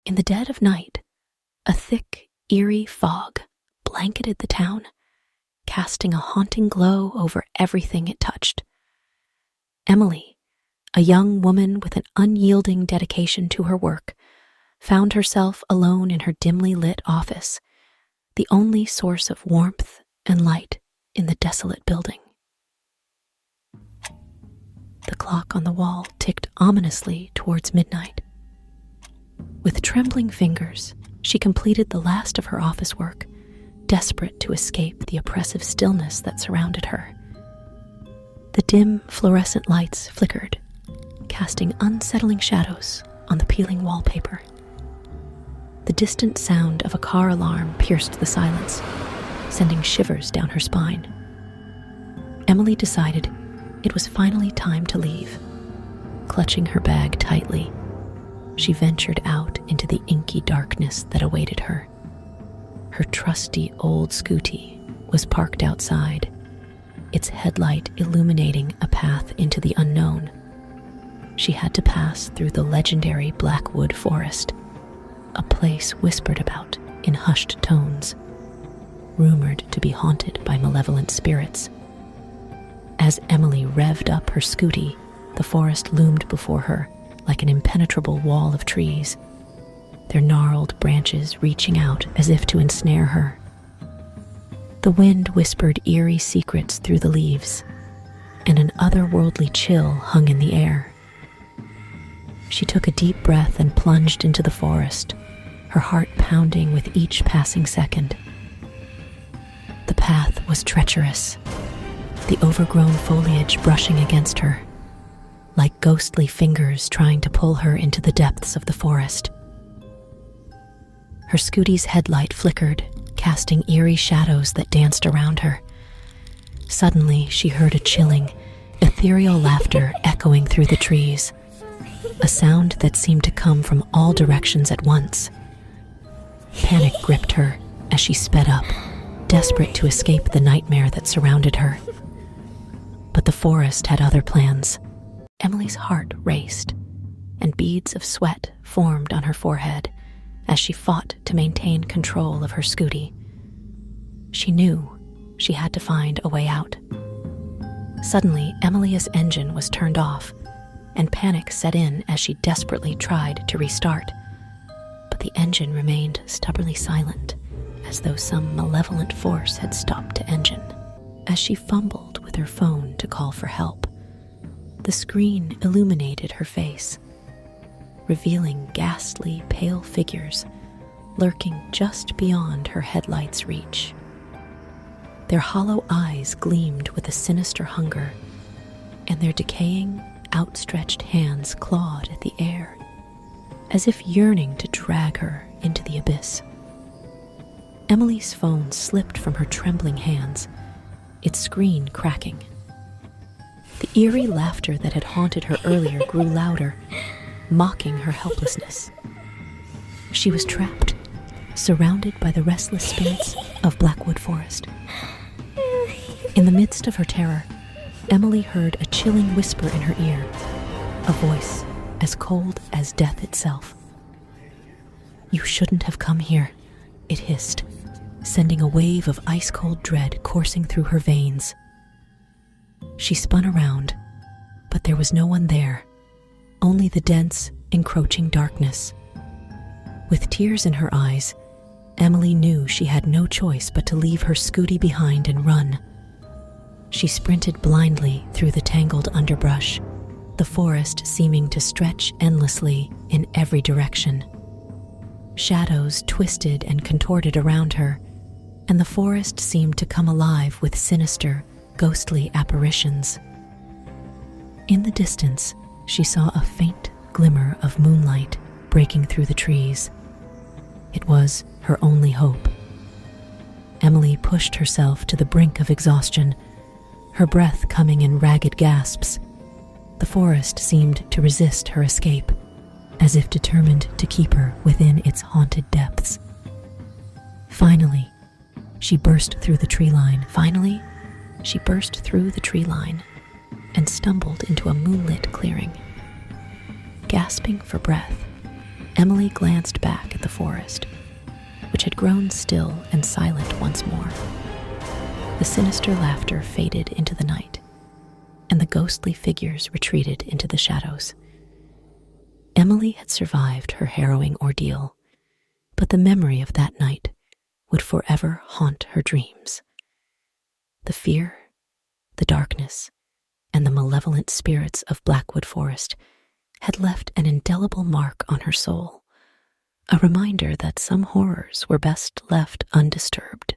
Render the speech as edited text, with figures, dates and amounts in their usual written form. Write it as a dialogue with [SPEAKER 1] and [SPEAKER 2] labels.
[SPEAKER 1] In the dead of night, a thick, eerie fog blanketed the town, casting a haunting glow over everything it touched. Emily, a young woman with an unyielding dedication to her work, found herself alone in her dimly lit office, the only source of warmth and light in the desolate building. The clock on the wall ticked ominously towards midnight. With trembling fingers, she completed the last of her office work, desperate to escape the oppressive stillness that surrounded her. The dim fluorescent lights flickered, casting unsettling shadows on the peeling wallpaper. The distant sound of a car alarm pierced the silence, sending shivers down her spine. Emily decided it was finally time to leave. Clutching her bag tightly, she ventured out into the inky darkness that awaited her. Her trusty old scooty was parked outside, its headlight illuminating a path into the unknown. She had to pass through the legendary Blackwood Forest, a place whispered about in hushed tones, rumored to be haunted by malevolent spirits. As Emily revved up her scooty, the forest loomed before her like an impenetrable wall of trees, their gnarled branches reaching out as if to ensnare her. The wind whispered eerie secrets through the leaves, and an otherworldly chill hung in the air. She took a deep breath and plunged into the forest, her heart pounding with each passing second. The path was treacherous, the overgrown foliage brushing against her, like ghostly fingers trying to pull her into the depths of the forest. Her scooty's headlight flickered, casting eerie shadows that danced around her. Suddenly, she heard a chilling, ethereal laughter echoing through the trees, a sound that seemed to come from all directions at once. Panic gripped her as she sped up, desperate to escape the nightmare that surrounded her. But the forest had other plans. Emily's heart raced, and beads of sweat formed on her forehead as she fought to maintain control of her scooty. She knew she had to find a way out. Suddenly, Emily's engine was turned off, and panic set in as she desperately tried to restart. But the engine remained stubbornly silent, as though some malevolent force had stopped the engine. As she fumbled with her phone to call for help, the screen illuminated her face, revealing ghastly, pale figures lurking just beyond her headlight's reach. Their hollow eyes gleamed with a sinister hunger, and their decaying, outstretched hands clawed at the air, as if yearning to drag her into the abyss. Emily's phone slipped from her trembling hands, its screen cracking. The eerie laughter that had haunted her earlier grew louder, mocking her helplessness. She was trapped, surrounded by the restless spirits of Blackwood Forest. In the midst of her terror, Emily heard a chilling whisper in her ear, a voice as cold as death itself. "You shouldn't have come here," it hissed, sending a wave of ice-cold dread coursing through her veins. She spun around, but there was no one there, only the dense, encroaching darkness. With tears in her eyes, Emily knew she had no choice but to leave her scooty behind and run. She sprinted blindly through the tangled underbrush, the forest seeming to stretch endlessly in every direction. Shadows twisted and contorted around her, and the forest seemed to come alive with sinister, ghostly apparitions. In the distance, she saw a faint glimmer of moonlight breaking through the trees. It was her only hope. Emily pushed herself to the brink of exhaustion, her breath coming in ragged gasps. The forest seemed to resist her escape, as if determined to keep her within its haunted depths. Finally, she burst through the tree line. And stumbled into a moonlit clearing. Gasping for breath, Emily glanced back at the forest, which had grown still and silent once more. The sinister laughter faded into the night, and the ghostly figures retreated into the shadows. Emily had survived her harrowing ordeal, but the memory of that night would forever haunt her dreams. The fear, the darkness, and the malevolent spirits of Blackwood Forest had left an indelible mark on her soul, a reminder that some horrors were best left undisturbed.